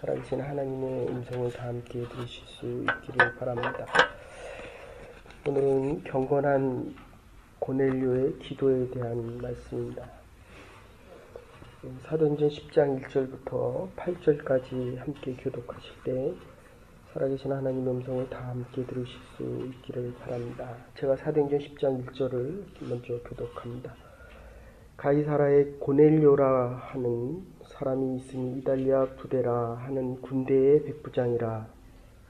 살아계신 하나님의 음성을 다 함께 들으실 수 있기를 바랍니다. 오늘은 경건한 고넬료의 기도에 대한 말씀입니다. 사도행전 10장 1절부터 8절까지 함께 교독하실 때 살아계신 하나님의 음성을 다 함께 들으실 수 있기를 바랍니다. 제가 사도행전 10장 1절을 먼저 교독합니다. 가이사라에 고넬료라 하는 사람이 있으니 이달리아 부대라 하는 군대의 백부장이라.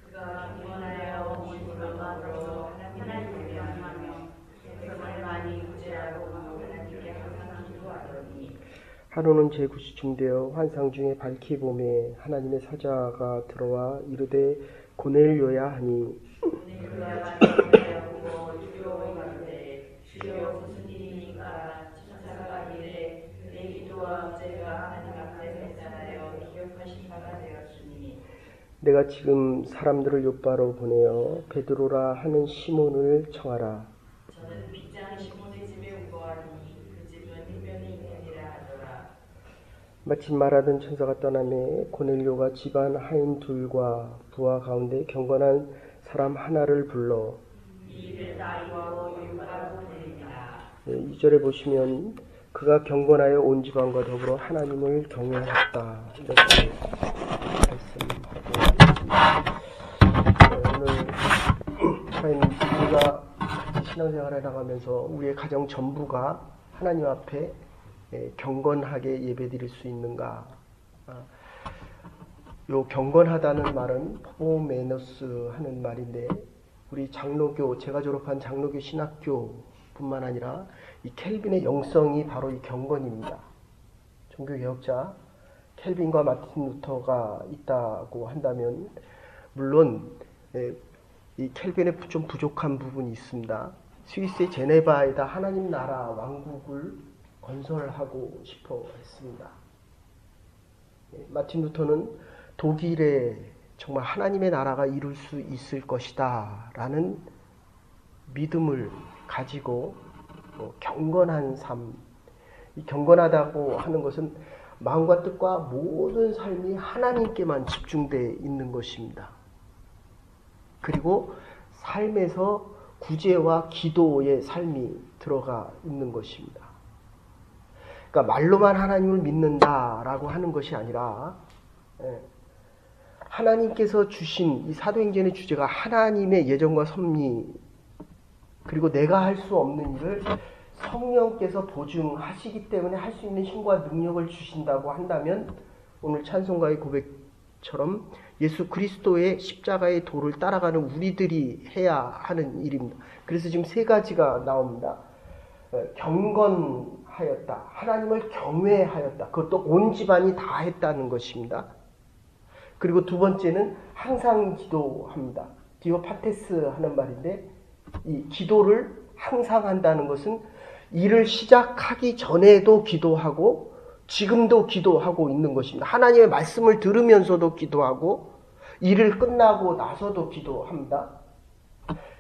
그가 기원하여 온 불만으로 하나님을 명하며 백성을 많이 구제하고 하나님께 항상 기도하더니 하루는 제9시 중되어 환상 중에 밝히 보매 하나님의 사자가 들어와 이르되 고넬료야 하니 그가 기원하여 보고 주여 가로되 주여 무슨 일이니까 천사가 이르되 내 기도와 제가 하나님 앞에 했잖아요 기억하신 바가 되었으니 내가 지금 사람들을 요바로 보내어 베드로라 하는 시몬을 청하라. 저는 빗장 시몬의 집에 온 거하니 그 집은 해변에 있느니라 하더라. 마침 말하던 천사가 떠나매 고넬료가 집안 하인 둘과 부하 가운데 경건한 사람 하나를 불러 이를 나이와 유가로 보내니라. 2절에 보시면 그가 경건하여 온 집안과 더불어 하나님을 경외했다 이렇게 말씀하고 오늘 우리가 신앙생활에 나가면서 우리의 가정 전부가 하나님 앞에 경건하게 예배드릴 수 있는가? 요 경건하다는 말은 포메노스 하는 말인데 우리 장로교, 제가 졸업한 장로교 신학교뿐만 아니라 이 켈빈의 영성이 바로 이 경건입니다. 종교개혁자 켈빈과 마틴 루터가 있다고 한다면 물론 이 켈빈의 좀 부족한 부분이 있습니다. 스위스의 제네바에다 하나님 나라 왕국을 건설하고 싶어 했습니다. 마틴 루터는 독일에 정말 하나님의 나라가 이룰 수 있을 것이다 라는 믿음을 가지고 경건한 삶, 이 경건하다고 하는 것은 마음과 뜻과 모든 삶이 하나님께만 집중되어 있는 것입니다. 그리고 삶에서 구제와 기도의 삶이 들어가 있는 것입니다. 그러니까 말로만 하나님을 믿는다라고 하는 것이 아니라 하나님께서 주신 이 사도행전의 주제가 하나님의 예정과 섭리 그리고 내가 할 수 없는 일을 성령께서 보증하시기 때문에 할 수 있는 힘과 능력을 주신다고 한다면 오늘 찬송가의 고백처럼 예수 그리스도의 십자가의 도를 따라가는 우리들이 해야 하는 일입니다. 그래서 지금 세 가지가 나옵니다. 경건하였다. 하나님을 경외하였다. 그것도 온 집안이 다 했다는 것입니다. 그리고 두 번째는 항상 기도합니다. 디오파테스 하는 말인데 이 기도를 항상 한다는 것은 일을 시작하기 전에도 기도하고 지금도 기도하고 있는 것입니다. 하나님의 말씀을 들으면서도 기도하고 일을 끝나고 나서도 기도합니다.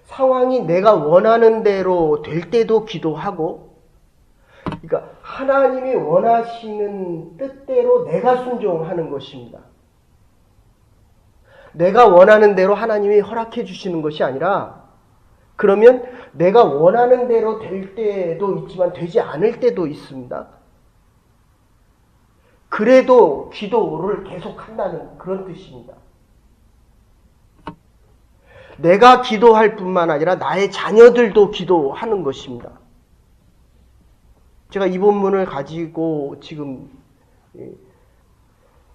상황이 내가 원하는 대로 될 때도 기도하고 그러니까 하나님이 원하시는 뜻대로 내가 순종하는 것입니다. 내가 원하는 대로 하나님이 허락해 주시는 것이 아니라 그러면 내가 원하는 대로 될 때도 있지만 되지 않을 때도 있습니다. 그래도 기도를 계속한다는 그런 뜻입니다. 내가 기도할 뿐만 아니라 나의 자녀들도 기도하는 것입니다. 제가 이 본문을 가지고 지금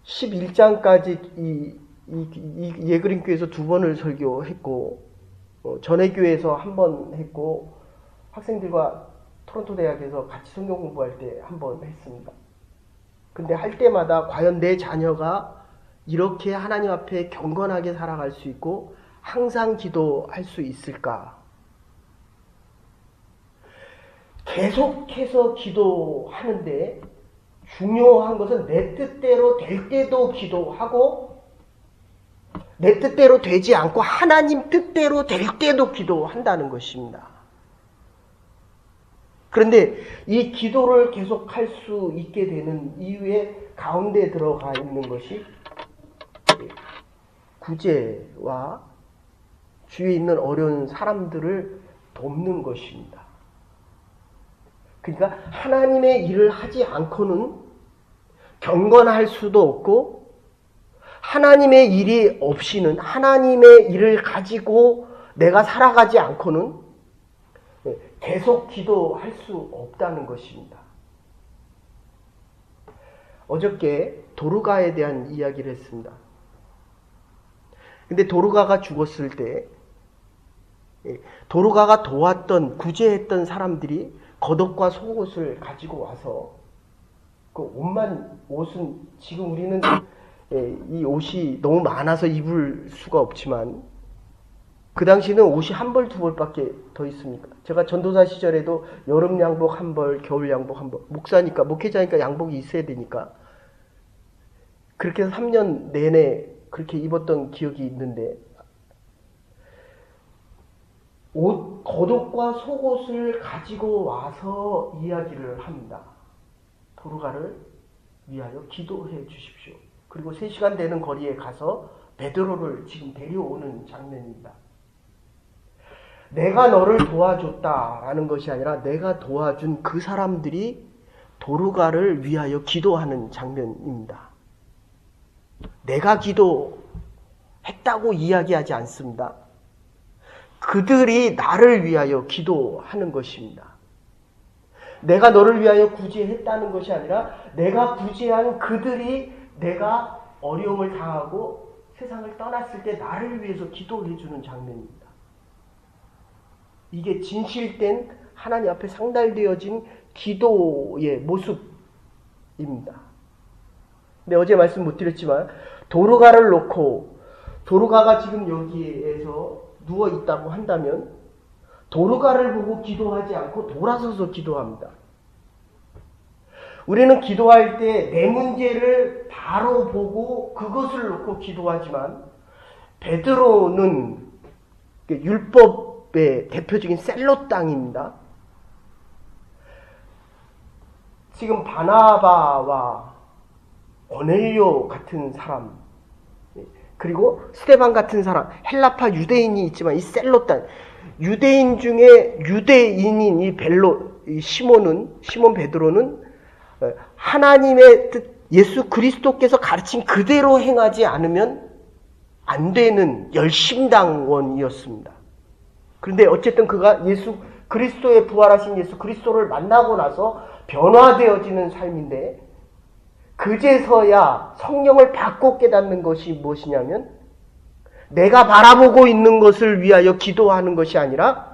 11장까지 이 예그린교에서 2번을 설교했고 전해교에서 1번 했고 학생들과 토론토 대학에서 같이 성경 공부할 때 1번 했습니다. 근데 할 때마다 과연 내 자녀가 이렇게 하나님 앞에 경건하게 살아갈 수 있고 항상 기도할 수 있을까? 계속해서 기도하는데 중요한 것은 내 뜻대로 될 때도 기도하고 내 뜻대로 되지 않고 하나님 뜻대로 될 때도 기도한다는 것입니다. 그런데 이 기도를 계속할 수 있게 되는 이유에 가운데 들어가 있는 것이 구제와 주위에 있는 어려운 사람들을 돕는 것입니다. 그러니까 하나님의 일을 하지 않고는 경건할 수도 없고 하나님의 일이 없이는 하나님의 일을 가지고 내가 살아가지 않고는 계속 기도할 수 없다는 것입니다. 어저께 도르가에 대한 이야기를 했습니다. 근데 도르가가 죽었을 때 도르가가 도왔던 구제했던 사람들이 겉옷과 속옷을 가지고 와서 그 옷은 지금 우리는 이 옷이 너무 많아서 입을 수가 없지만 그 당시는 옷이 한 벌, 두 벌밖에 더 있습니까? 제가 전도사 시절에도 여름 양복 한 벌, 겨울 양복 한 벌, 목회자니까 양복이 있어야 되니까 그렇게 해서 3년 내내 그렇게 입었던 기억이 있는데 겉옷과 속옷을 가지고 와서 이야기를 합니다. 도르가를 위하여 기도해 주십시오. 그리고 3시간 되는 거리에 가서 베드로를 지금 데려오는 장면입니다. 내가 너를 도와줬다라는 것이 아니라 내가 도와준 그 사람들이 도르가를 위하여 기도하는 장면입니다. 내가 기도했다고 이야기하지 않습니다. 그들이 나를 위하여 기도하는 것입니다. 내가 너를 위하여 구제했다는 것이 아니라 내가 구제한 그들이 내가 어려움을 당하고 세상을 떠났을 때 나를 위해서 기도해 주는 장면입니다. 이게 진실된 하나님 앞에 상달되어진 기도의 모습입니다. 근데 어제 말씀 못 드렸지만 도르가를 놓고 도르가가 지금 여기에서 누워 있다고 한다면 도르가를 보고 기도하지 않고 돌아서서 기도합니다. 우리는 기도할 때 내 문제를 바로 보고 그것을 놓고 기도하지만 베드로는 율법의 대표적인 셀로 땅입니다. 지금 바나바와 고넬료 같은 사람 그리고 스데반 같은 사람 헬라파 유대인이 있지만 이 셀로 땅 유대인 중에 유대인인 이 시몬 베드로는 하나님의 뜻 예수 그리스도께서 가르친 그대로 행하지 않으면 안 되는 열심당원이었습니다. 그런데 어쨌든 그가 예수 그리스도의 부활하신 예수 그리스도를 만나고 나서 변화되어지는 삶인데 그제서야 성령을 받고 깨닫는 것이 무엇이냐면 내가 바라보고 있는 것을 위하여 기도하는 것이 아니라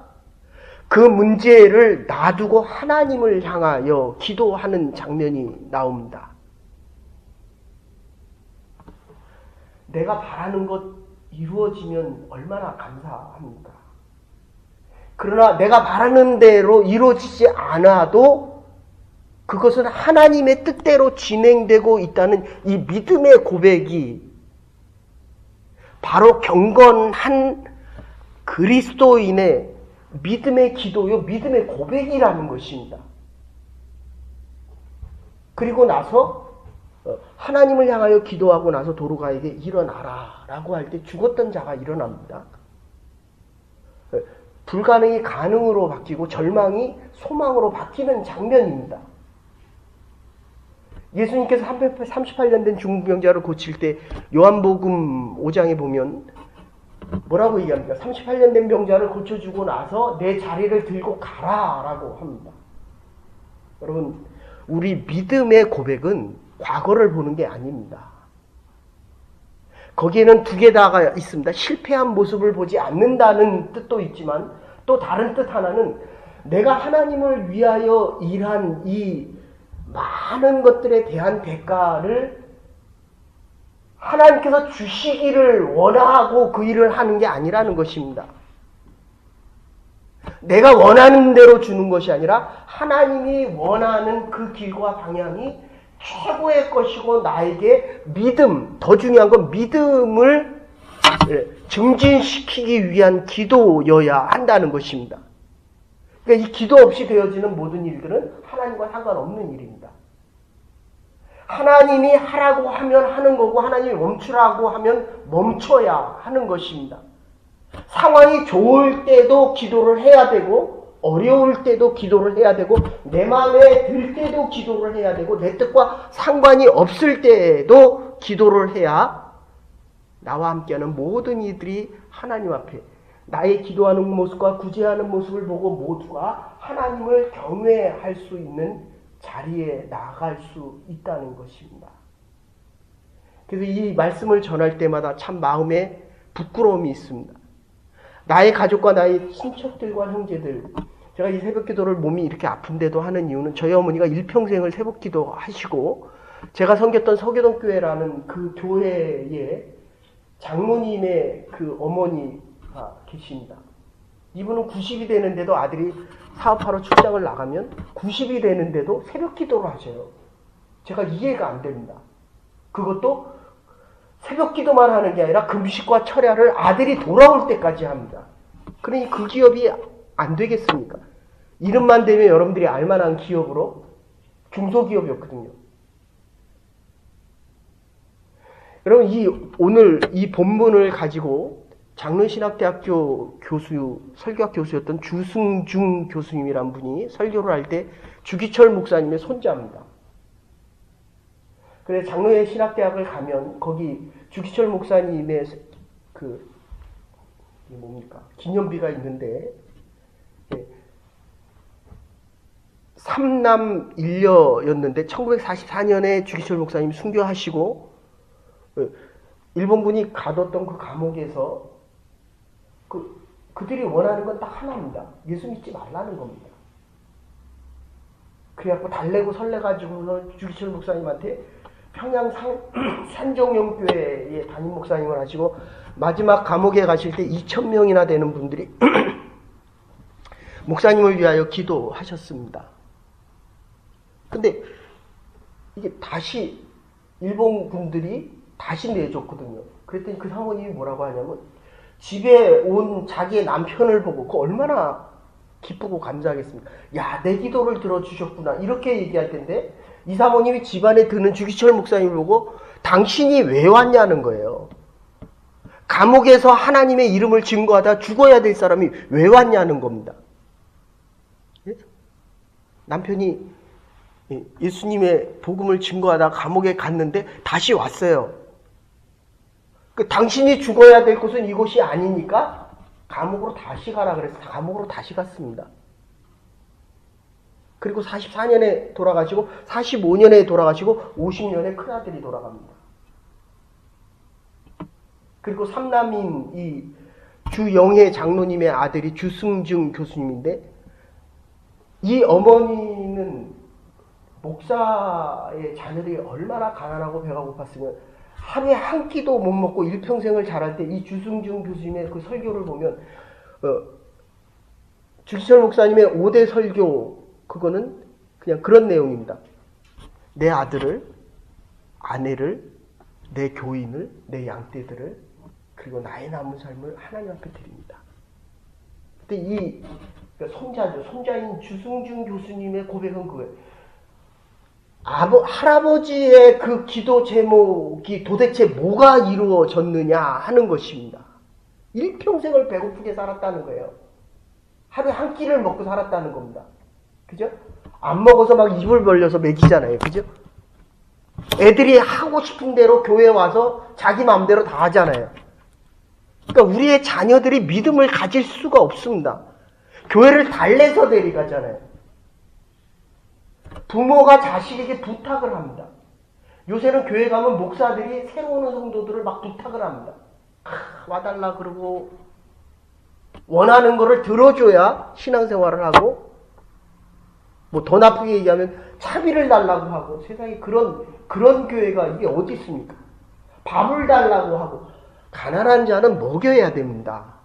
그 문제를 놔두고 하나님을 향하여 기도하는 장면이 나옵니다. 내가 바라는 것 이루어지면 얼마나 감사합니까? 그러나 내가 바라는 대로 이루어지지 않아도 그것은 하나님의 뜻대로 진행되고 있다는 이 믿음의 고백이 바로 경건한 그리스도인의 믿음의 기도요, 믿음의 고백이라는 것입니다. 그리고 나서 하나님을 향하여 기도하고 나서 도르가에게 일어나라 라고 할 때 죽었던 자가 일어납니다. 불가능이 가능으로 바뀌고 절망이 소망으로 바뀌는 장면입니다. 예수님께서 38년 된 중풍병자를 고칠 때 요한복음 5장에 보면 뭐라고 얘기합니까? 38년 된 병자를 고쳐주고 나서 내 자리를 들고 가라 라고 합니다. 여러분, 우리 믿음의 고백은 과거를 보는 게 아닙니다. 거기에는 두 개 다가 있습니다. 실패한 모습을 보지 않는다는 뜻도 있지만 또 다른 뜻 하나는 내가 하나님을 위하여 일한 이 많은 것들에 대한 대가를 하나님께서 주시기를 원하고 그 일을 하는 게 아니라는 것입니다. 내가 원하는 대로 주는 것이 아니라 하나님이 원하는 그 길과 방향이 최고의 것이고 나에게 믿음, 더 중요한 건 믿음을 증진시키기 위한 기도여야 한다는 것입니다. 그러니까 이 기도 없이 되어지는 모든 일들은 하나님과 상관없는 일입니다. 하나님이 하라고 하면 하는 거고 하나님이 멈추라고 하면 멈춰야 하는 것입니다. 상황이 좋을 때도 기도를 해야 되고 어려울 때도 기도를 해야 되고 내 마음에 들 때도 기도를 해야 되고 내 뜻과 상관이 없을 때도 기도를 해야 나와 함께하는 모든 이들이 하나님 앞에 나의 기도하는 모습과 구제하는 모습을 보고 모두가 하나님을 경외할 수 있는 자리에 나아갈 수 있다는 것입니다. 그래서 이 말씀을 전할 때마다 참 마음에 부끄러움이 있습니다. 나의 가족과 나의 친척들과 형제들, 제가 이 새벽기도를 몸이 이렇게 아픈데도 하는 이유는 저희 어머니가 일평생을 새벽기도 하시고 제가 섬겼던 서교동교회라는 그 교회에 장로님의 그 어머니가 계십니다. 이분은 90이 되는데도 아들이 사업하러 출장을 나가면 90이 되는데도 새벽기도를 하셔요. 제가 이해가 안 됩니다. 그것도 새벽기도만 하는 게 아니라 금식과 철야를 아들이 돌아올 때까지 합니다. 그러니 그 기업이 안 되겠습니까? 이름만 되면 여러분들이 알만한 기업으로 중소기업이었거든요. 여러분 오늘 이 본문을 가지고 장로신학대학교 교수, 설교학 교수였던 주승중 교수님이란 분이 설교를 할 때 주기철 목사님의 손자입니다. 그래서 장로의 신학대학을 가면 거기 주기철 목사님의 기념비가 있는데 삼남 일녀였는데 1944년에 주기철 목사님 순교하시고 일본군이 가뒀던 그 감옥에서 그들이 원하는 건 딱 하나입니다. 예수 믿지 말라는 겁니다. 그래갖고 달래고 설레가지고 주기철 목사님한테 평양 산정용교회의 담임 목사님을 하시고 마지막 감옥에 가실 때 2,000명이나 되는 분들이 목사님을 위하여 기도하셨습니다. 근데 이게 다시 일본 분들이 다시 내줬거든요. 그랬더니 그 사모님이 뭐라고 하냐면 집에 온 자기의 남편을 보고 그 얼마나 기쁘고 감사하겠습니까? 야, 내 기도를 들어주셨구나. 이렇게 얘기할 텐데 이 사모님이 집안에 드는 주기철 목사님을 보고 당신이 왜 왔냐는 거예요. 감옥에서 하나님의 이름을 증거하다 죽어야 될 사람이 왜 왔냐는 겁니다. 남편이 예수님의 복음을 증거하다 감옥에 갔는데 다시 왔어요. 당신이 죽어야 될 곳은 이곳이 아니니까 감옥으로 다시 가라 그래서 감옥으로 다시 갔습니다. 그리고 44년에 돌아가시고 45년에 돌아가시고 50년에 큰아들이 돌아갑니다. 그리고 삼남인 이 주영애 장로님의 아들이 주승중 교수님인데 이 어머니는 목사의 자녀들이 얼마나 가난하고 배가 고팠으면 하루에 한 끼도 못 먹고 일평생을 자랄 때 이 주승중 교수님의 그 설교를 보면 주기철 목사님의 5대 설교 그거는 그냥 그런 내용입니다. 내 아들을, 아내를, 내 교인을, 내 양떼들을 그리고 나의 남은 삶을 하나님 앞에 드립니다. 근데 이 손자인 주승중 교수님의 고백은 그거예요. 할아버지의 그 기도 제목이 도대체 뭐가 이루어졌느냐 하는 것입니다. 일평생을 배고프게 살았다는 거예요. 하루에 한 끼를 먹고 살았다는 겁니다. 그죠? 안 먹어서 막 입을 벌려서 먹이잖아요. 그죠? 애들이 하고 싶은 대로 교회 와서 자기 마음대로 다 하잖아요. 그러니까 우리의 자녀들이 믿음을 가질 수가 없습니다. 교회를 달래서 데려가잖아요. 부모가 자식에게 부탁을 합니다. 요새는 교회 가면 목사들이 새로 오는 성도들을 막 부탁을 합니다. 와달라 그러고 원하는 거를 들어줘야 신앙생활을 하고 뭐 더 나쁘게 얘기하면 차비를 달라고 하고 세상에 그런 교회가 이게 어디 있습니까? 밥을 달라고 하고 가난한 자는 먹여야 됩니다.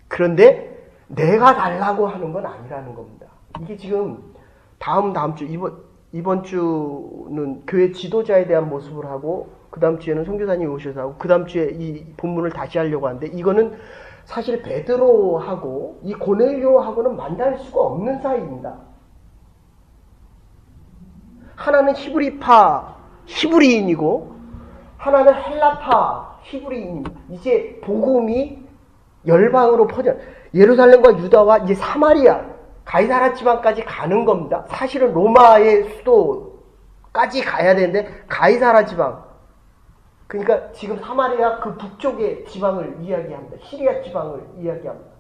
그런데 내가 달라고 하는 건 아니라는 겁니다. 이게 지금 다음 주 이번 주는 교회 지도자에 대한 모습을 하고 그 다음 주에는 선교사님이 오셔서 하고 그 다음 주에 이 본문을 다시 하려고 하는데 이거는 사실 베드로하고 이 고넬료하고는 만날 수가 없는 사이입니다. 하나는 히브리파 히브리인이고 하나는 헬라파 히브리인입니다. 이제 복음이 열방으로 퍼져 예루살렘과 유다와 이제 사마리아 가이사라 지방까지 가는 겁니다. 사실은 로마의 수도까지 가야 되는데 가이사라 지방, 그러니까 지금 사마리아 그 북쪽의 지방을 이야기합니다. 시리아 지방을 이야기합니다.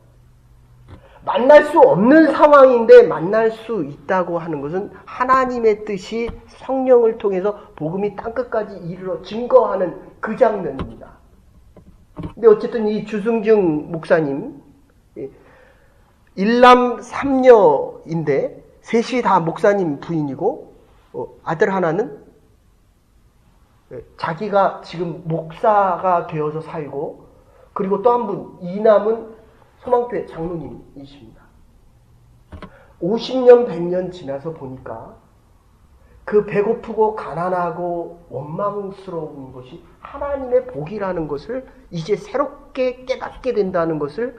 만날 수 없는 상황인데 만날 수 있다고 하는 것은 하나님의 뜻이 성령을 통해서 복음이 땅끝까지 이르러 증거하는 그 장면입니다. 근데 어쨌든 이 주승중 목사님 일남 삼녀인데 셋이 다 목사님 부인이고 아들 하나는 자기가 지금 목사가 되어서 살고, 그리고 또 한 분 이남은 소망교회 장로님이십니다. 50년 100년 지나서 보니까 그 배고프고 가난하고 원망스러운 것이 하나님의 복이라는 것을 이제 새롭게 깨닫게 된다는 것을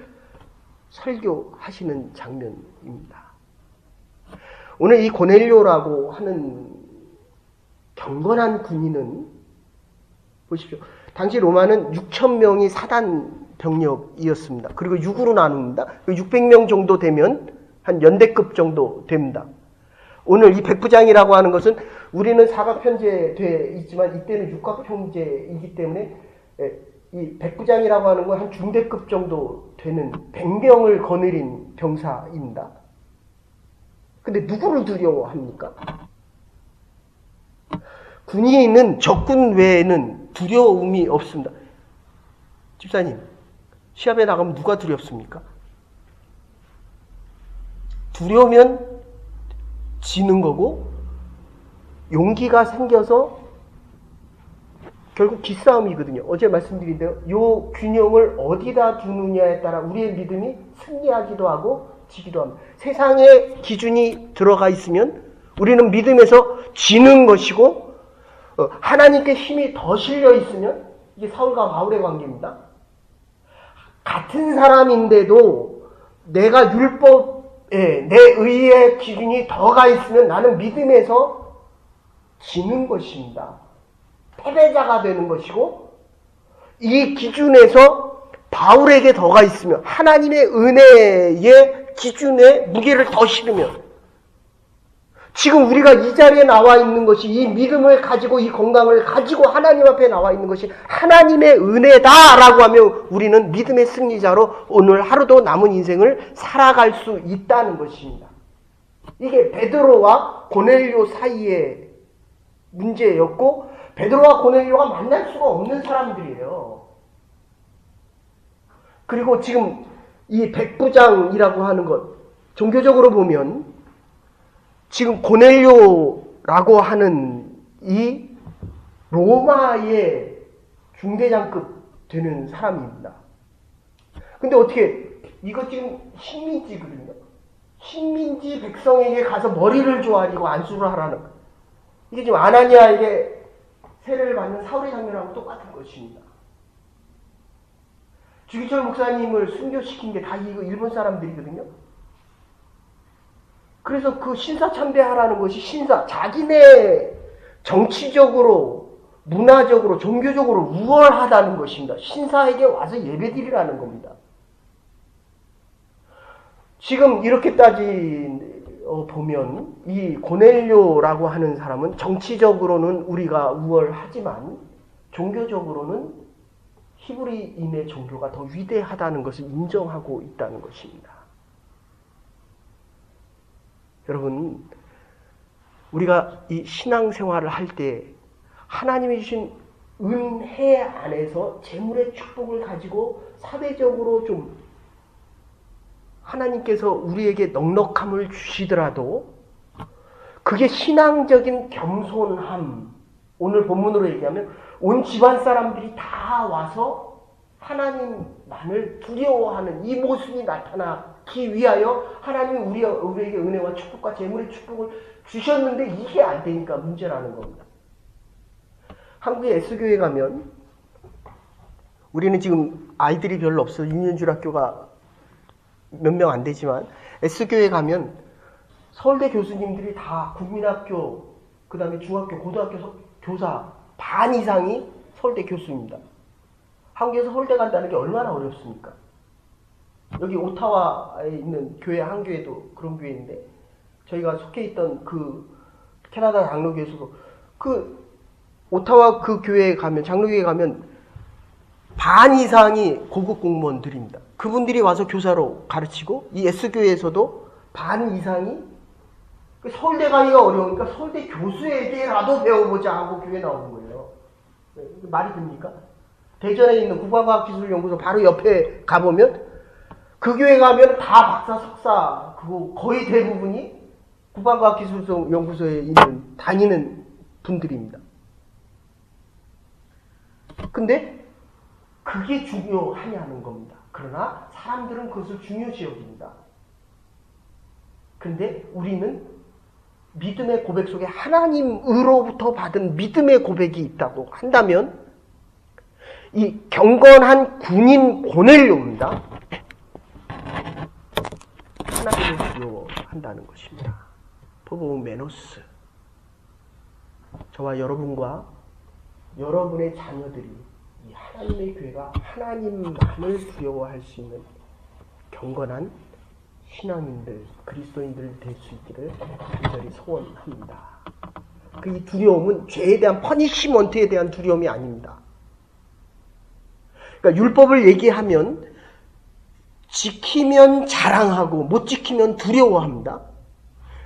설교하시는 장면입니다. 오늘 이 고넬료라고 하는 경건한 군인은 보십시오. 당시 로마는 6,000명이 사단 병력이었습니다. 그리고 6으로 나눕니다. 600명 정도 되면 한 연대급 정도 됩니다. 오늘 이 백부장이라고 하는 것은 우리는 사각편제돼 있지만 이때는 육각형제이기 때문에 이 백부장이라고 하는 건 한 중대급 정도 되는 100명을 거느린 병사입니다. 근데 누구를 두려워합니까? 군인은 적군 외에는 두려움이 없습니다. 집사님, 시합에 나가면 누가 두렵습니까? 두려우면 지는 거고, 용기가 생겨서 결국 기싸움이거든요. 어제 말씀드린 대로 요 균형을 어디다 두느냐에 따라 우리의 믿음이 승리하기도 하고 지기도 합니다. 세상의 기준이 들어가 있으면 우리는 믿음에서 지는 것이고, 하나님께 힘이 더 실려 있으면, 이게 사울과 바울의 관계입니다. 같은 사람인데도 내가 율법에 내 의의 기준이 더 가 있으면 나는 믿음에서 지는 것입니다. 패배자가 되는 것이고, 이 기준에서 바울에게 더 가 있으면, 하나님의 은혜의 기준에 무게를 더 실으면, 지금 우리가 이 자리에 나와 있는 것이, 이 믿음을 가지고 이 건강을 가지고 하나님 앞에 나와 있는 것이 하나님의 은혜다라고 하면 우리는 믿음의 승리자로 오늘 하루도 남은 인생을 살아갈 수 있다는 것입니다. 이게 베드로와 고넬료 사이의 문제였고, 베드로와 고넬료가 만날 수가 없는 사람들이에요. 그리고 지금 이 백부장이라고 하는 것, 종교적으로 보면 지금 고넬료라고 하는 이 로마의 중대장급 되는 사람입니다. 근데 어떻게, 이거 지금 식민지거든요. 식민지 백성에게 가서 머리를 조아리고 안수를 하라는 거예요. 이게 지금 아나니아에게 세례를 받는 사울의 장면하고 똑같은 것입니다. 주기철 목사님을 순교시킨 게 다 이거 일본 사람들이거든요. 그래서 그 신사참배하라는 것이 자기네 정치적으로, 문화적으로, 종교적으로 우월하다는 것입니다. 신사에게 와서 예배드리라는 겁니다. 지금 이렇게 보면 이 고넬료라고 하는 사람은 정치적으로는 우리가 우월하지만 종교적으로는 히브리인의 종교가 더 위대하다는 것을 인정하고 있다는 것입니다. 여러분, 우리가 이 신앙생활을 할 때 하나님이 주신 은혜 안에서 재물의 축복을 가지고 사회적으로 좀 하나님께서 우리에게 넉넉함을 주시더라도 그게 신앙적인 겸손함, 오늘 본문으로 얘기하면 온 집안 사람들이 다 와서 하나님만을 두려워하는 이 모습이 나타나기 위하여 하나님이 우리에게 은혜와 축복과 재물의 축복을 주셨는데 이게 안 되니까 문제라는 겁니다. 한국의 S교회 가면, 우리는 지금 아이들이 별로 없어, 유년줄 학교가 몇 명 안 되지만 S교회 가면 서울대 교수님들이 다 국민학교 그 다음에 중학교, 고등학교 교사 반 이상이 서울대 교수입니다. 한국에서 서울대 간다는 게 얼마나 어렵습니까? 여기 오타와에 있는 교회 한 교회도 그런 교회인데 저희가 속해 있던 그 캐나다 장로교회에서도 그 오타와 그 교회에 가면 장로교회에 가면 반 이상이 고급 공무원들입니다. 그분들이 와서 교사로 가르치고 이 S교회에서도 반 이상이 서울대 가기가 어려우니까 서울대 교수에게라도 배워보자 하고 교회 나오는 거예요. 말이 됩니까? 대전에 있는 국방과학기술연구소 바로 옆에 가보면 그 교회 가면 다 박사, 석사, 그거 거의 대부분이 국방과학기술연구소에 있는 다니는 분들입니다. 근데 그게 중요하냐는 겁니다. 그러나 사람들은 그것을 중요시 여깁니다. 그런데 우리는 믿음의 고백 속에 하나님으로부터 받은 믿음의 고백이 있다고 한다면 이 경건한 군인 고넬료입니다. 하나님을 두려워한다는 것입니다. 포보메노스. 저와 여러분과 여러분의 자녀들이 이 하나님의 교회가 하나님만을 두려워할 수 있는 경건한 신앙인들, 그리스도인들 될 수 있기를 간절히 소원합니다. 그 이 두려움은 죄에 대한 퍼니시먼트에 대한 두려움이 아닙니다. 그러니까 율법을 얘기하면 지키면 자랑하고 못 지키면 두려워합니다.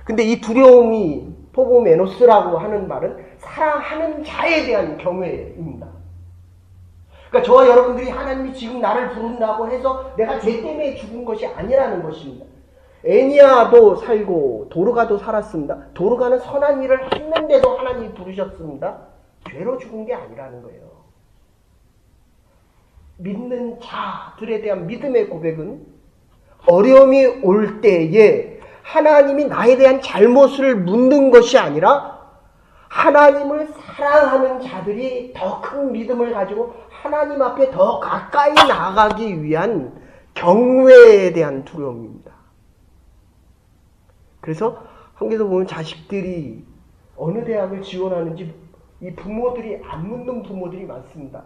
근데 이 두려움이 포보메노스라고 하는 말은 사랑하는 자에 대한 경외입니다. 그러니까 저와 여러분들이 하나님이 지금 나를 부른다고 해서 내가 죄 때문에 죽은 것이 아니라는 것입니다. 애니아도 살고 도르가도 살았습니다. 도르가는 선한 일을 했는데도 하나님이 부르셨습니다. 죄로 죽은 게 아니라는 거예요. 믿는 자들에 대한 믿음의 고백은 어려움이 올 때에 하나님이 나에 대한 잘못을 묻는 것이 아니라 하나님을 사랑하는 자들이 더 큰 믿음을 가지고 하나님 앞에 더 가까이 나가기 위한 경외에 대한 두려움입니다. 그래서 한국에서 보면 자식들이 어느 대학을 지원하는지 이 부모들이 안 묻는 부모들이 많습니다.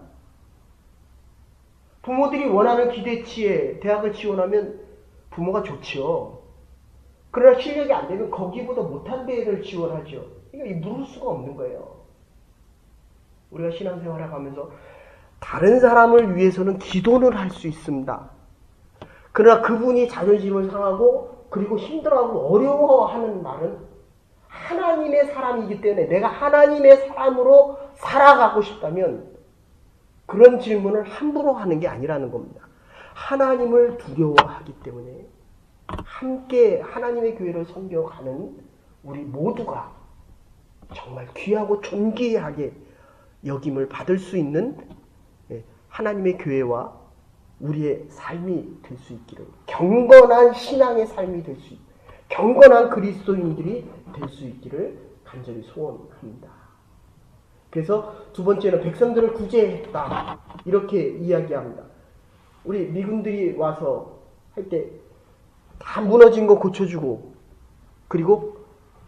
부모들이 원하는 기대치에 대학을 지원하면 부모가 좋지요. 그러나 실력이 안 되면 거기보다 못한 대를 지원하죠. 이거 물을 수가 없는 거예요. 우리가 신앙생활을 하면서 다른 사람을 위해서는 기도는 할 수 있습니다. 그러나 그분이 자존심을 상하고 그리고 힘들어하고 어려워하는 말은 하나님의 사람이기 때문에 내가 하나님의 사람으로 살아가고 싶다면 그런 질문을 함부로 하는 게 아니라는 겁니다. 하나님을 두려워하기 때문에 함께 하나님의 교회를 섬겨가는 우리 모두가 정말 귀하고 존귀하게 여김을 받을 수 있는 하나님의 교회와 우리의 삶이 될 수 있기를, 경건한 신앙의 삶이 될 수 있기를, 경건한 그리스도인들이 될 수 있기를 간절히 소원합니다. 그래서 두 번째는 백성들을 구제했다 이렇게 이야기합니다. 우리 미군들이 와서 할 때 다 무너진 거 고쳐주고 그리고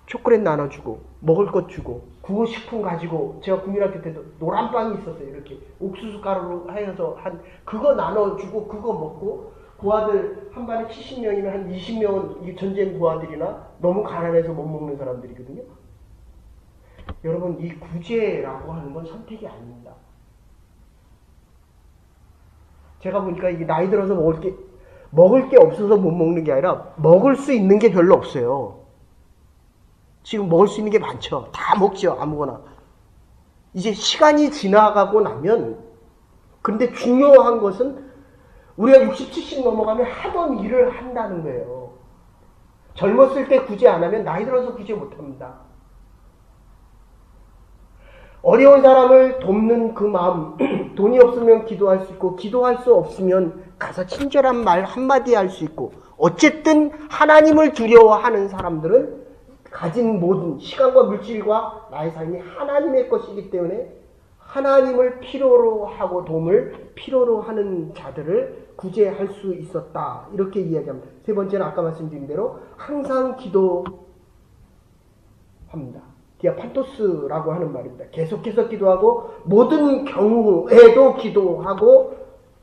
초콜릿 나눠주고 먹을 것 주고 구호식품 가지고, 제가 국민학교 때도 노란빵이 있었어요. 이렇게 옥수수 가루로 해서 그거 나눠주고 그거 먹고, 고아들 한 반에 70명이면 한 20명은 전쟁 고아들이나 너무 가난해서 못 먹는 사람들이거든요. 여러분, 이 구제라고 하는 건 선택이 아닙니다. 제가 보니까 이게 나이 들어서 먹을 게 없어서 못 먹는 게 아니라 먹을 수 있는 게 별로 없어요. 지금 먹을 수 있는 게 많죠. 다 먹죠. 아무거나. 이제 시간이 지나가고 나면, 근데 중요한 것은 우리가 60, 70 넘어가면 하던 일을 한다는 거예요. 젊었을 때 구제 안 하면 나이 들어서 구제 못 합니다. 어려운 사람을 돕는 그 마음, 돈이 없으면 기도할 수 있고, 기도할 수 없으면 가서 친절한 말 한마디 할 수 있고, 어쨌든 하나님을 두려워하는 사람들은 가진 모든 시간과 물질과 나의 삶이 하나님의 것이기 때문에 하나님을 필요로 하고 도움을 필요로 하는 자들을 구제할 수 있었다. 이렇게 이야기합니다. 세 번째는 아까 말씀드린 대로 항상 기도합니다. 디아판토스라고 하는 말입니다. 계속해서 기도하고 모든 경우에도 기도하고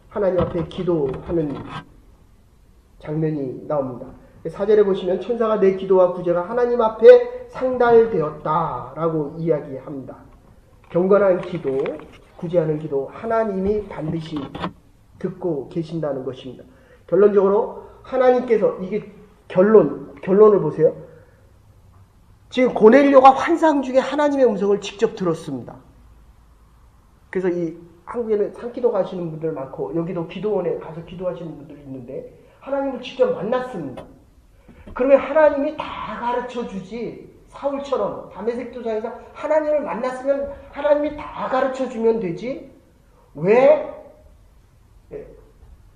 하나님 앞에 기도하는 장면이 나옵니다. 4절에 보시면 천사가 내 기도와 구제가 하나님 앞에 상달되었다라고 이야기합니다. 경건한 기도, 구제하는 기도 하나님이 반드시 듣고 계신다는 것입니다. 결론적으로 하나님께서 이게 결론을 보세요. 지금 고넬료가 환상 중에 하나님의 음성을 직접 들었습니다. 그래서 이 한국에는 산기도 가시는 분들 많고 여기도 기도원에 가서 기도하시는 분들이 있는데 하나님을 직접 만났습니다. 그러면 하나님이 다 가르쳐 주지. 사울처럼 다메섹 도상에서 하나님을 만났으면 하나님이 다 가르쳐 주면 되지. 왜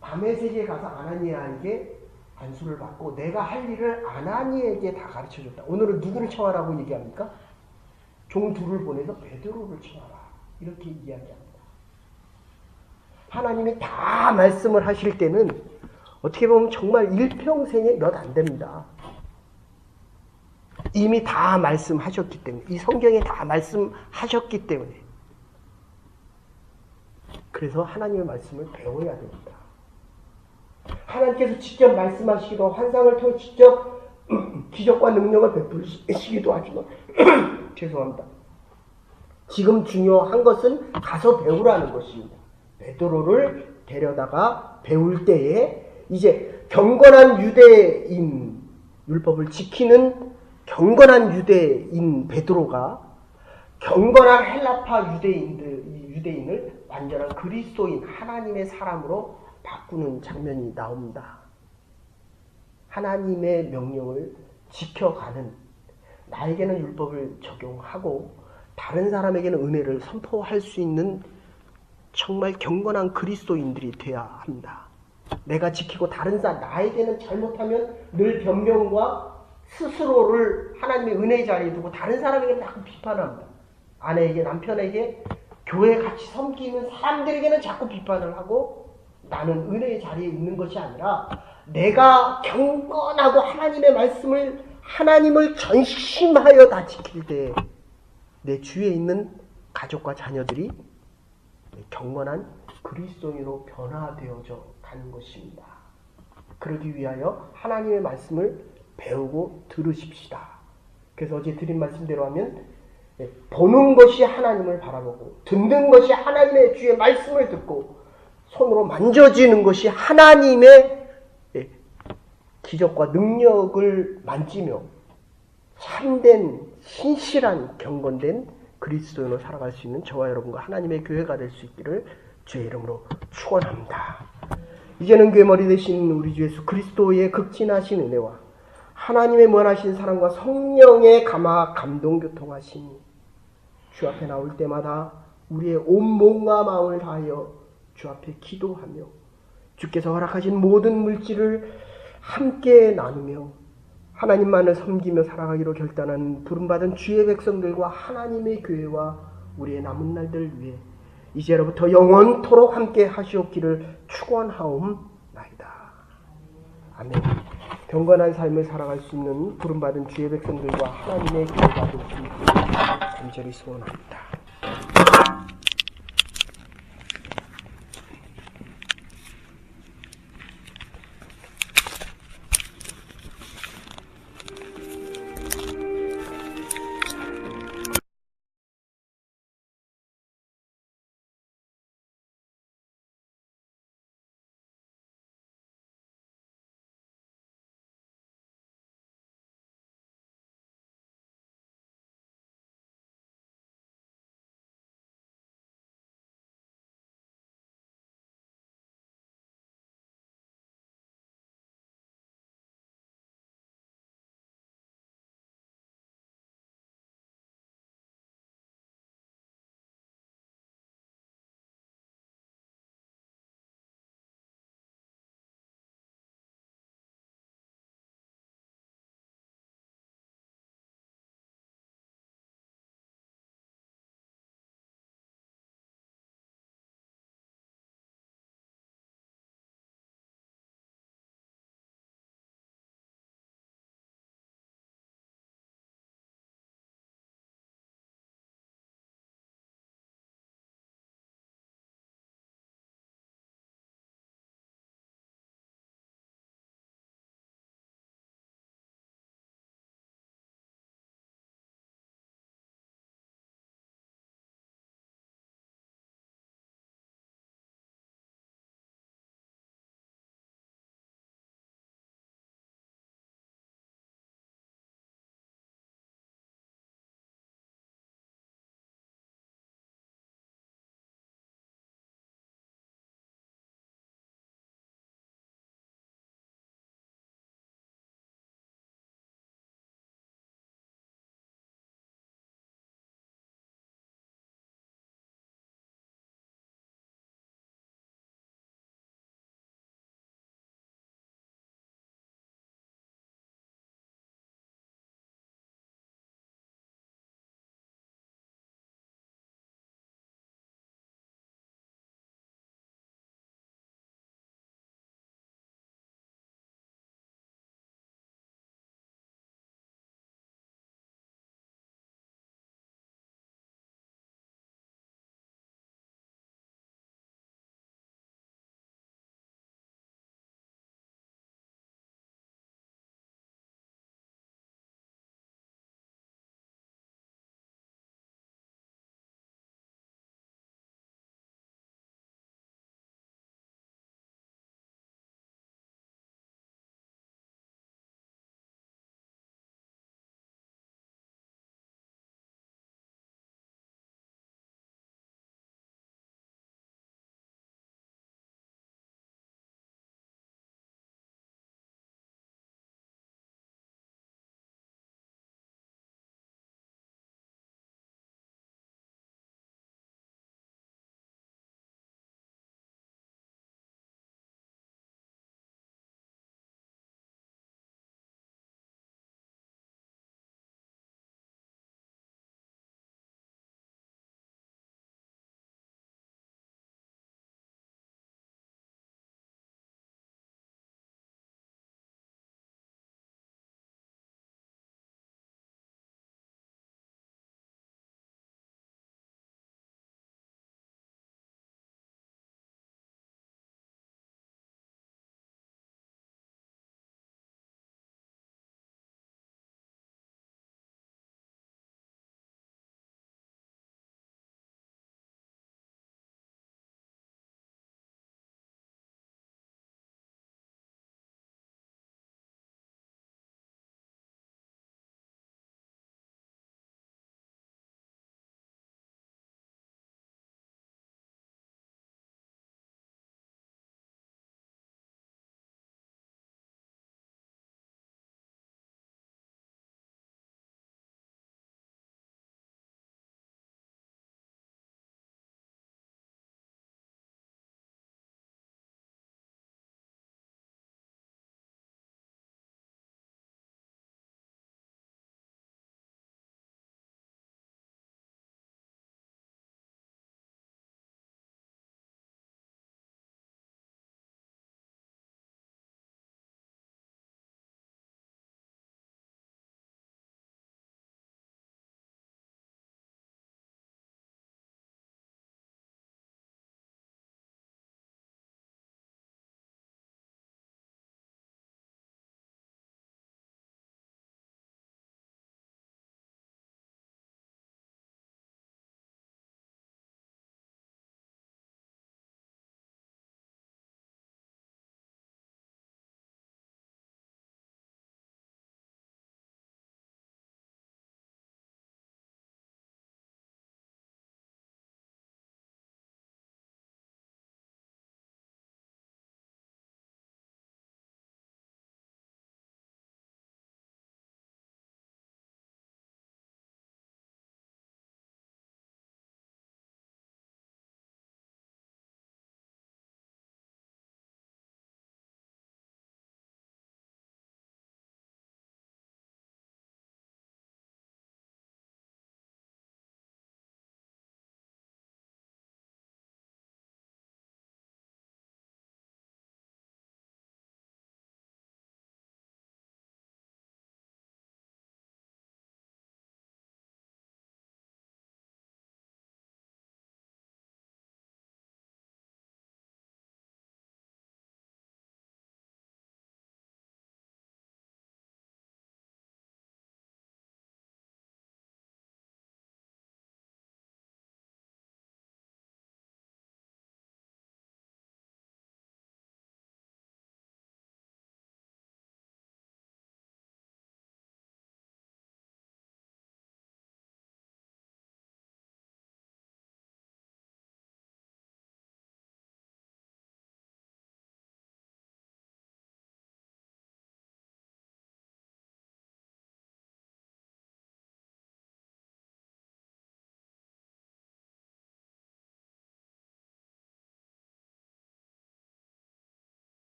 다메섹에 가서 아나니아에게 안수를 받고 내가 할 일을 아나니에게 다 가르쳐 줬다. 오늘은 누구를 청하라고 얘기합니까? 종 둘을 보내서 베드로를 청하라. 이렇게 이야기합니다. 하나님이 다 말씀을 하실 때는 어떻게 보면 정말 일평생에 몇 안 됩니다. 이미 다 말씀하셨기 때문에, 이 성경에 다 말씀하셨기 때문에. 그래서 하나님의 말씀을 배워야 됩니다. 하나님께서 직접 말씀하시기도 환상을 통해 직접 기적과 능력을 베푸시기도 하지만 죄송합니다. 지금 중요한 것은 가서 배우라는 것입니다. 베드로를 데려다가 배울 때에 이제 경건한 유대인, 율법을 지키는 경건한 유대인 베드로가 경건한 헬라파 유대인을 완전한 그리스도인 하나님의 사람으로 바꾸는 장면이 나옵니다. 하나님의 명령을 지켜가는, 나에게는 율법을 적용하고 다른 사람에게는 은혜를 선포할 수 있는 정말 경건한 그리스도인들이 되어야 합니다. 내가 지키고 다른 사람, 나에게는 잘못하면 늘 변명과 스스로를 하나님의 은혜의 자리에 두고 다른 사람에게 자꾸 비판합니다. 아내에게, 남편에게, 교회에 같이 섬기는 사람들에게는 자꾸 비판을 하고 나는 은혜의 자리에 있는 것이 아니라 내가 경건하고 하나님의 말씀을, 하나님을 전심하여 다 지킬 때 내 주위에 있는 가족과 자녀들이 경건한 그리스도인으로 변화되어져 가는 것입니다. 그러기 위하여 하나님의 말씀을 배우고 들으십시다. 그래서 어제 드린 말씀대로 하면 보는 것이 하나님을 바라보고 듣는 것이 하나님의 주의 말씀을 듣고 손으로 만져지는 것이 하나님의 기적과 능력을 만지며 참된 신실한 경건된 그리스도인으로 살아갈 수 있는 저와 여러분과 하나님의 교회가 될 수 있기를 주의 이름으로 축원합니다. 이제는 교회 머리 되신 우리 주 예수 그리스도의 극진하신 은혜와 하나님의 무한하신 사랑과 성령의 감화 감동 교통하심이 주 앞에 나올 때마다 우리의 온 몸과 마음을 다하여 주 앞에 기도하며 주께서 허락하신 모든 물질을 함께 나누며 하나님만을 섬기며 살아가기로 결단한 부름받은 주의 백성들과 하나님의 교회와 우리의 남은 날들 위해 이제로부터 영원토록 함께 하시옵기를 축원하옵나이다. 아멘. 경건한 삶을 살아갈 수 있는 부름받은 주의 백성들과 하나님의 교회가 될 수 있기를 간절히 소원합니다.